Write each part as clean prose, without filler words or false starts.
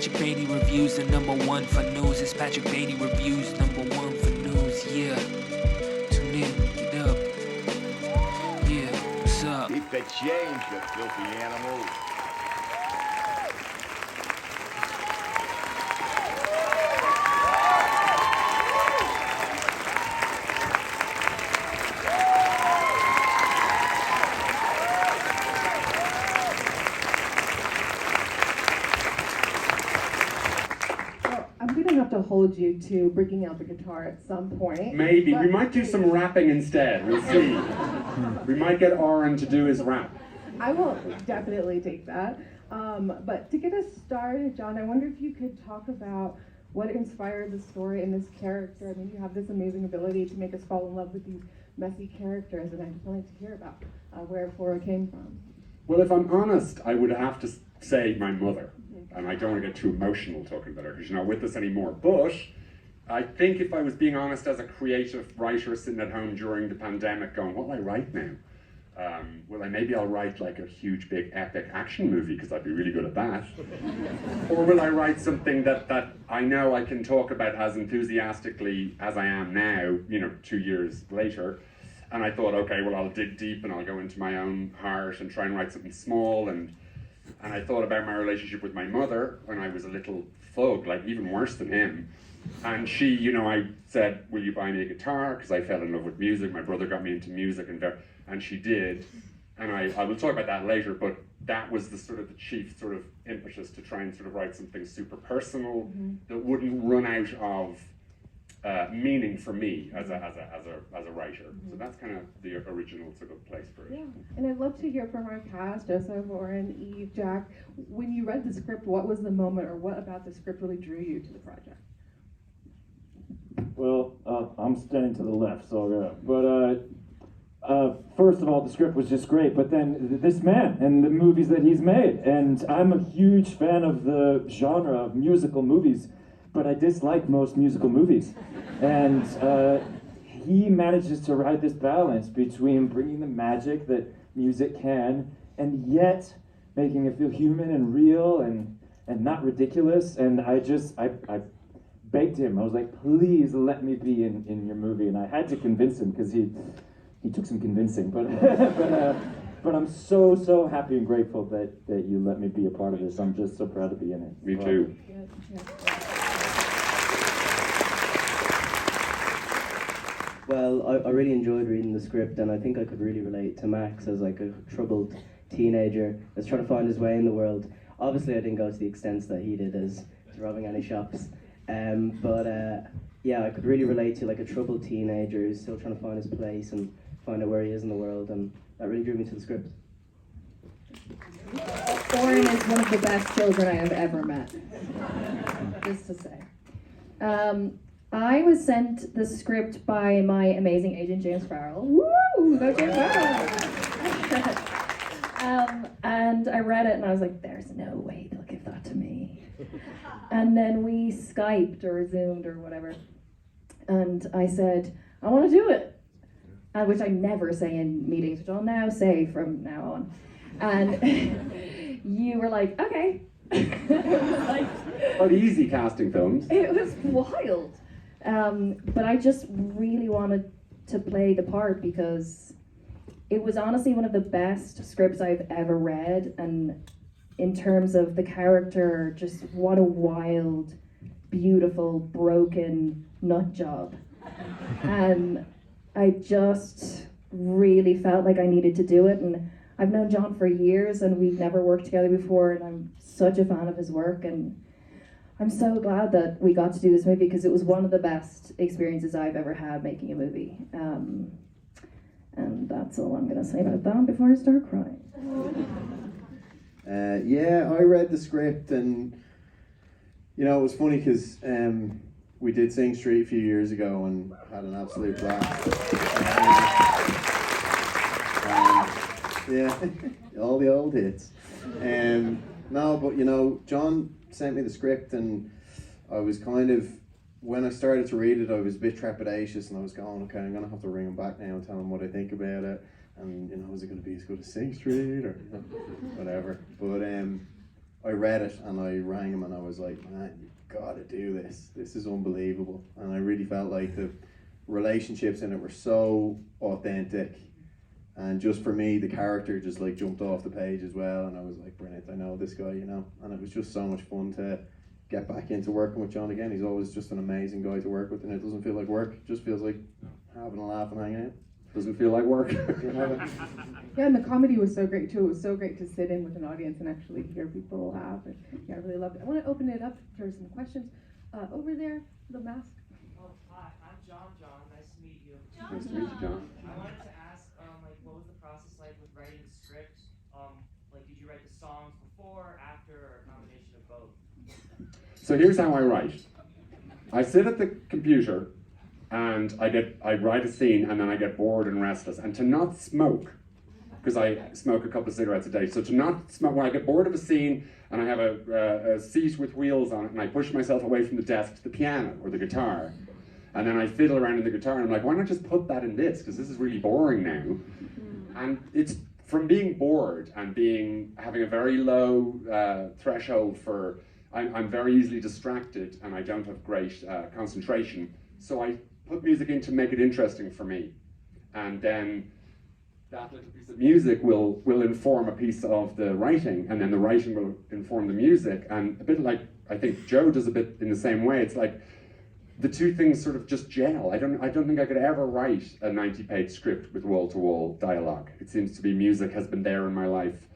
Patrick Beatty Reviews, the #1 for news. It's Patrick Beatty Reviews, #1 for news. Yeah. Tune in, get up. Yeah, what's up? Keep the change, you filthy animal. Have to hold you to breaking out the guitar at some point. Maybe. We might do some rapping instead. We'll see. We might get Oren to do his rap. I will definitely take that. But to get us started, John, I wonder if you could talk about what inspired the story and this character. I mean, you have this amazing ability to make us fall in love with these messy characters, and I just wanted to hear about where Flora came from. Well, if I'm honest, I would have to say my mother. And I don't want to get too emotional talking about her because she's not with us anymore. But I think if I was being honest as a creative writer sitting at home during the pandemic going, what will I write now? Maybe I'll write like a huge, big, epic action movie because I'd be really good at that. Or will I write something that I know I can talk about as enthusiastically as I am now, 2 years later. And I thought, okay, well, I'll dig deep and I'll go into my own heart and try and write something small. And I thought about my relationship with my mother when I was a little thug, like even worse than him. And she, I said, will you buy me a guitar? Because I fell in love with music. My brother got me into music, and she did. And I will talk about that later, but that was the chief sort of impetus to try and sort of write something super personal that wouldn't run out of meaning for me as a writer. So that's kind of the original sort of place for it. Yeah, and I'd love to hear from our cast, Joseph, Oren, Eve, Jack. When you read the script, what was the moment or what about the script really drew you to the project? Well, I'm standing to the left, so first of all, the script was just great, but then this man and the movies that he's made, and I'm a huge fan of the genre of musical movies, but I dislike most musical movies. And he manages to ride this balance between bringing the magic that music can, and yet making it feel human and real and not ridiculous. And I begged him. I was like, please let me be in your movie. And I had to convince him because he took some convincing. But I'm so happy and grateful that you let me be a part of this. I'm just so proud to be in it. Me too. Well, I really enjoyed reading the script, and I think I could really relate to Max as like a troubled teenager that's trying to find his way in the world. Obviously, I didn't go to the extents that he did as robbing any shops, but I could really relate to like a troubled teenager who's still trying to find his place and find out where he is in the world, and that really drew me to the script. Oren is one of the best children I have ever met, just to say. I was sent the script by my amazing agent, James Farrell. Woo! Go James Farrell! And I read it and I was like, there's no way they'll give that to me. And then we Skyped or Zoomed or whatever. And I said, I want to do it. Which I never say in meetings, which I'll now say from now on. And you were like, okay. It was like, but easy casting films. It was wild. But I just really wanted to play the part because it was honestly one of the best scripts I've ever read, and in terms of the character, just what a wild, beautiful, broken nut job. And I just really felt like I needed to do it, and I've known John for years and we've never worked together before, and I'm such a fan of his work, and I'm so glad that we got to do this movie because it was one of the best experiences I've ever had making a movie. And that's all I'm going to say about that before I start crying. I read the script, and it was funny because we did Sing Street a few years ago and had an absolute blast. All the old hits. John sent me the script, and I was when I started to read it, I was a bit trepidatious, and I was going, okay, I'm going to have to ring him back now and tell him what I think about it, and is it going to be as good as Sing Street, or whatever. But I read it and I rang him and I was like, man, you've got to do this. This is unbelievable. And I really felt like the relationships in it were so authentic. And just for me, the character just like jumped off the page as well. And I was like, brilliant, I know this guy, you know. And it was just so much fun to get back into working with John again. He's always just an amazing guy to work with, and it doesn't feel like work. It just feels like having a laugh and hanging out. Doesn't feel like work. Yeah, and the comedy was so great too. It was so great to sit in with an audience and actually hear people laugh. And yeah, I really loved it. I want to open it up for some questions. Over there, the mask. Oh, hi, I'm John. Nice to meet you. Nice to meet you, John. I wanted to ask, like, what was the process like with writing the script? Like, did you write the songs before, after, or a combination of both? So here's how I write. I sit at the computer and I write a scene and then I get bored and restless. And to not smoke, because I smoke a couple of cigarettes a day, so to not smoke, when I get bored of a scene and I have a seat with wheels on it and I push myself away from the desk to the piano or the guitar, and then I fiddle around in the guitar and I'm like, why not just put that in this, because this is really boring now. And it's from being bored and having a very low threshold for, I'm very easily distracted and I don't have great concentration. So I put music in to make it interesting for me. And then that little piece of music will inform a piece of the writing, and then the writing will inform the music. And a bit like, I think Joe does a bit in the same way. It's like the two things sort of just gel. I don't think I could ever write a 90-page script with wall-to-wall dialogue. It seems to be music has been there in my life.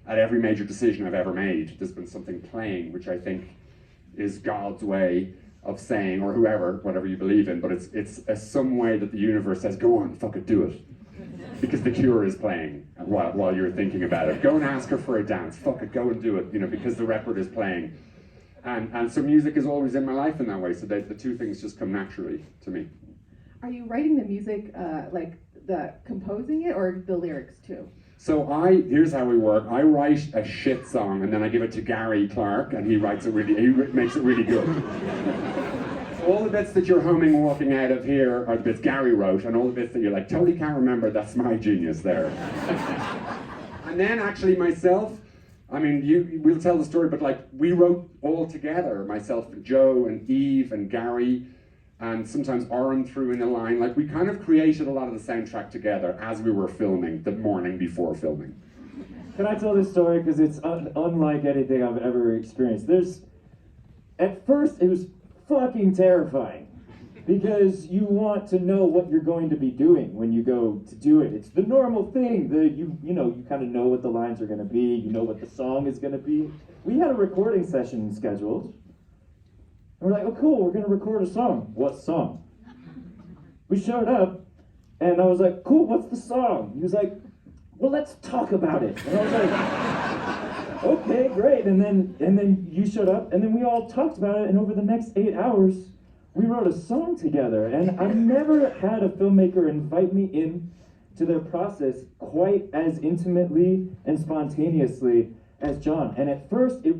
At every major decision I've ever made, there's been something playing, which I think is God's way of saying, or whoever, whatever you believe in, but it's some way that the universe says, go on, fuck it, do it. Because The Cure is playing while you're thinking about it. Go and ask her for a dance, fuck it, go and do it, because the record is playing. And so music is always in my life in that way, so the two things just come naturally to me. Are you writing the music, composing it, or the lyrics too? So here's how we work. I write a shit song and then I give it to Gary Clark and he makes it really good. All the bits that you're humming walking out of here are the bits Gary wrote, and all the bits that you're like, totally can't remember, that's my genius there. And then actually myself, we'll tell the story, but like we wrote all together, myself and Joe and Eve and Gary, and sometimes Oren threw in a line. Like we kind of created a lot of the soundtrack together as we were filming, the morning before filming. Can I tell this story? Because it's unlike anything I've ever experienced. At first, it was fucking terrifying. Because you want to know what you're going to be doing when you go to do it. It's the normal thing. You kind of know what the lines are going to be. You know what the song is going to be. We had a recording session scheduled. And we're like, oh cool, we're going to record a song. What song? We showed up, and I was like, cool, what's the song? He was like, well, let's talk about it. And I was like, okay, great. And then you showed up, and then we all talked about it, and over the next 8 hours, we wrote a song together. And I've never had a filmmaker invite me in to their process quite as intimately and spontaneously as John. And at first, it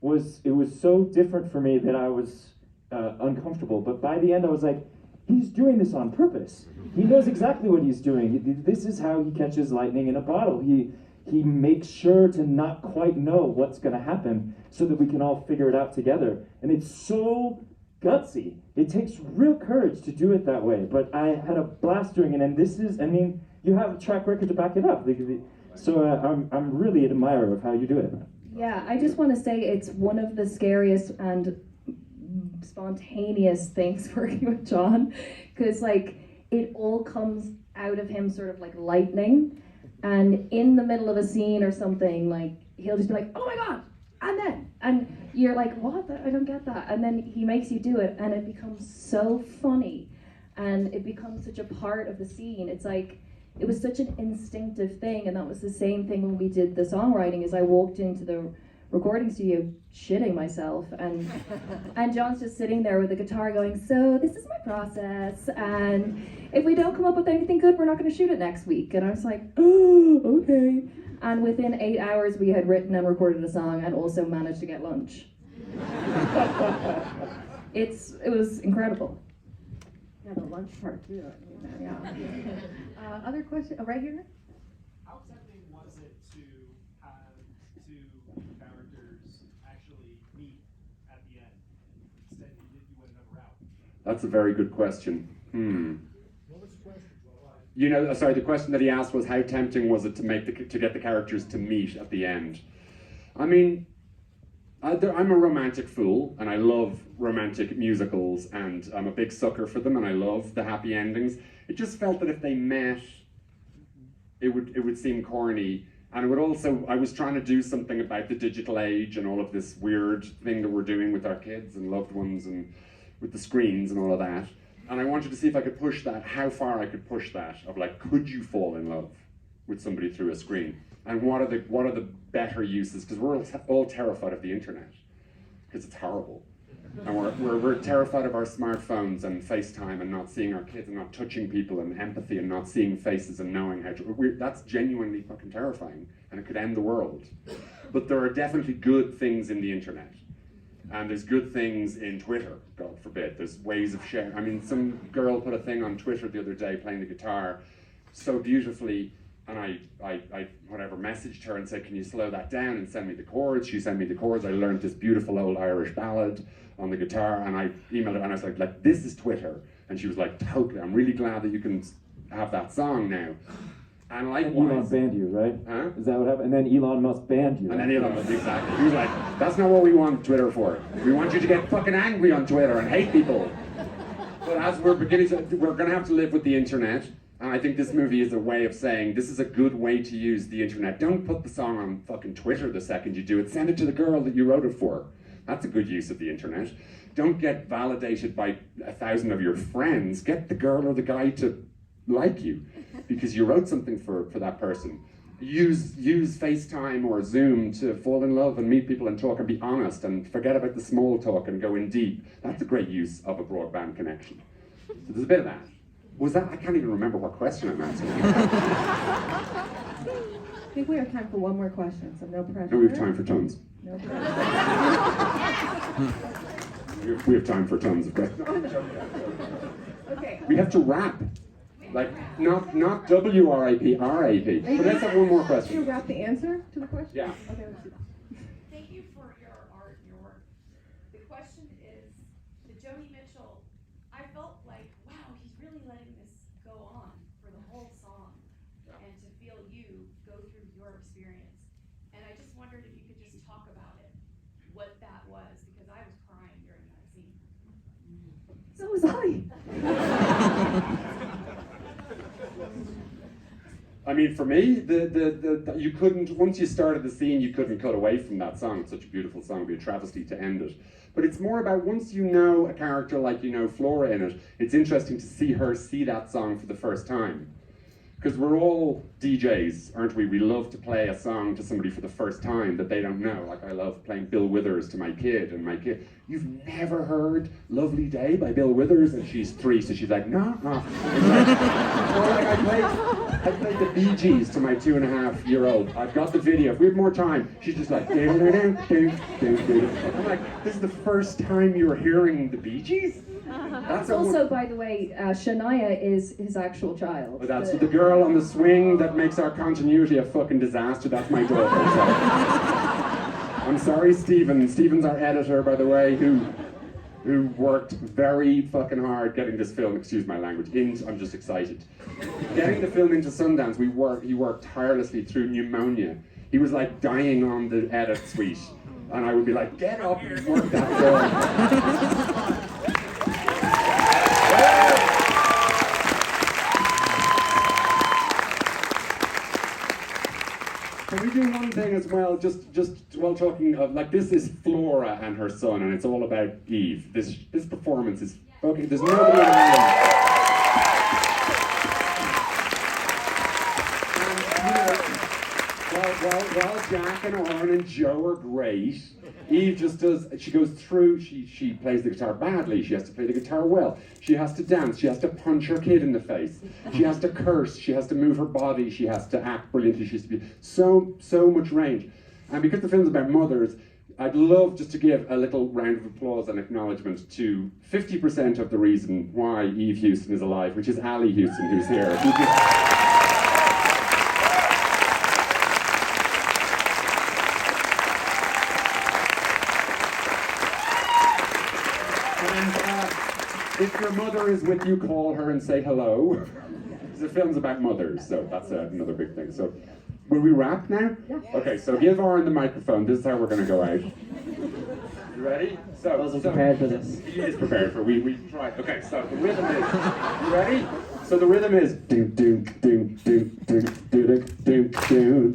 was so different for me that I was uncomfortable. But by the end, I was like, he's doing this on purpose. He knows exactly what he's doing. This is how he catches lightning in a bottle. He makes sure to not quite know what's going to happen so that we can all figure it out together. And it's so gutsy. It takes real courage to do it that way. But I had a blast doing it. And you have a track record to back it up. So I'm really an admirer of how you do it. Yeah, I just want to say it's one of the scariest and spontaneous things working with John, because it all comes out of him sort of like lightning, and in the middle of a scene or something, he'll just be like, oh my god, and you're like, what? I don't get that. And then he makes you do it, and it becomes so funny, and it becomes such a part of the scene. It's like, it was such an instinctive thing, and that was the same thing when we did the songwriting. Is I walked into the recording studio shitting myself, and John's just sitting there with the guitar going, so this is my process, and if we don't come up with anything good, we're not going to shoot it next week. And I was like, oh, okay. And within 8 hours, we had written and recorded a song and also managed to get lunch. It was incredible. Yeah, the lunch part too. Yeah. Other question? Oh, right here. How tempting was it to have two characters That's a very good question. You know, sorry, the question that he asked was how tempting was it to get the characters to meet at the end? I mean, I'm a romantic fool, and I love romantic musicals, and I'm a big sucker for them, and I love the happy endings. It just felt that if they met, it would seem corny, and it would also, I was trying to do something about the digital age and all of this weird thing that we're doing with our kids and loved ones and with the screens and all of that. And I wanted to see if I could push that, how far I could push that, of like, could you fall in love with somebody through a screen? And what are the better uses? Because we're all terrified of the internet, because it's horrible. And we're terrified of our smartphones and FaceTime and not seeing our kids and not touching people and empathy and not seeing faces and knowing how to, that's genuinely fucking terrifying, and it could end the world. But there are definitely good things in the internet. And there's good things in Twitter, God forbid. There's ways of sharing. I mean, some girl put a thing on Twitter the other day playing the guitar so beautifully, and I whatever, messaged her and said, can you slow that down and send me the chords? She sent me the chords. I learned this beautiful old Irish ballad on the guitar, and I emailed her and I was like, this is Twitter. And she was like, totally, I'm really glad that you can have that song now. And likewise, Elon banned you, right? Huh? Is that what happened? And then Elon Musk banned you. And then Elon Musk, exactly. He was like, that's not what we want Twitter for. We want you to get fucking angry on Twitter and hate people. But as we're going to have to live with the internet. And I think this movie is a way of saying, this is a good way to use the internet. Don't put the song on fucking Twitter the second you do it. Send it to the girl that you wrote it for. That's a good use of the internet. Don't get validated by 1,000 of your friends. Get the girl or the guy to like you, because you wrote something for that person. Use FaceTime or Zoom to fall in love and meet people and talk and be honest and forget about the small talk and go in deep. That's a great use of a broadband connection. So there's a bit of that. Was that? I can't even remember what question I'm answering. I think we have time for one more question, so no pressure. No, we have time for tons. No pressure. We have time for tons of questions. Okay. We have to wrap. Like, not W-R-A-P, R-A-P. But let's have one more Can you question. wrap the answer to the question? Yeah. Okay, let's do that. Thank you for your art and your work. The question is, to Joni Mitchell, I felt like, wow, he's really letting this go on for the whole song, and to feel you go through your experience. And I just wondered if you could just talk about it, what that was, because I was crying during that scene. So was I. I mean, for me, the you couldn't, once you started the scene, you couldn't cut away from that song. It's such a beautiful song, it'd be a travesty to end it. But it's more about, once you know a character like you know Flora in it, it's interesting to see her see that song for the first time. Because we're all DJs, aren't we? We love to play a song to somebody for the first time that they don't know. Like, I love playing Bill Withers to my kid, and my kid, you've never heard Lovely Day by Bill Withers? And she's 3, so she's like, no. It's like, or like I played the Bee Gees to my 2.5-year-old. I've got the video. If we have more time, she's just like, do, do, do, do, do, do. I'm like, this is the first time you're hearing the Bee Gees? That's Also, by the way, Shania is his actual child. Oh, that's the girl on the swing that makes our continuity a fucking disaster. That's my daughter. I'm sorry, Stephen. Stephen's our editor, by the way, who worked very fucking hard getting this film, excuse my language, I'm just excited. Getting the film into Sundance, he worked tirelessly through pneumonia. He was like dying on the edit suite. And I would be like, get up and work that film. Can we do one thing as well, just while talking of, like, this is Flora and her son, and it's all about Eve. This performance is fucking, there's nobody around. While Jack and Oren and Joe are great, Eve just does, she goes through, she plays the guitar badly, she has to play the guitar well, she has to dance, she has to punch her kid in the face, she has to curse, she has to move her body, she has to act brilliantly, she has to be so much range. And because the film's about mothers, I'd love just to give a little round of applause and acknowledgement to 50% of the reason why Eve Houston is alive, which is Ali Houston, who's here. If your mother is with you, call her and say hello. The film's about mothers, so that's another big thing. So, will we wrap now? Yeah. Okay, so give Oren the microphone. This is how we're going to go out. You ready? So, I wasn't prepared for this. He is prepared for. We tried. Okay, so the rhythm is. You ready? So the rhythm is do do do do do do do do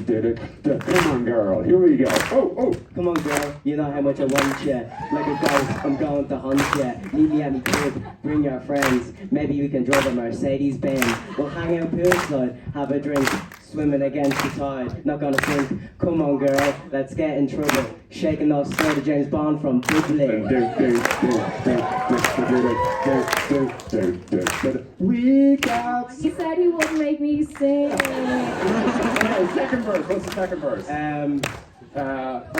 do do. Come on, girl. Here we go. Oh. Come on, girl, you know how much I want ya. Like a ghost, I'm going to hunt ya. Meet me at me crib, bring your friends. Maybe we can drive a Mercedes-Benz. We'll hang out poolside, have a drink. Swimming against the tide, not gonna sink. Come on, girl, let's get in trouble. Shaking those straight to James Bond from Dublin. We got. He said he wouldn't make me sing. Okay, second verse. What's the second verse? I'm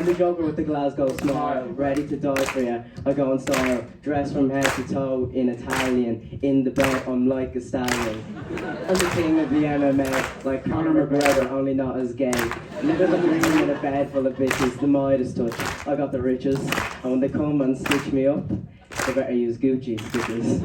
the Joker with the Glasgow smile, ready to die for you. I go in style, dressed from head to toe in Italian. In the bed, I'm like a stallion. I'm the king of the MMA, like Conor McGregor, only not as gay. Living in the room in a bed full of bitches, the Midas touch. I got the riches, and when they come and stitch me up, they better use Gucci stitches.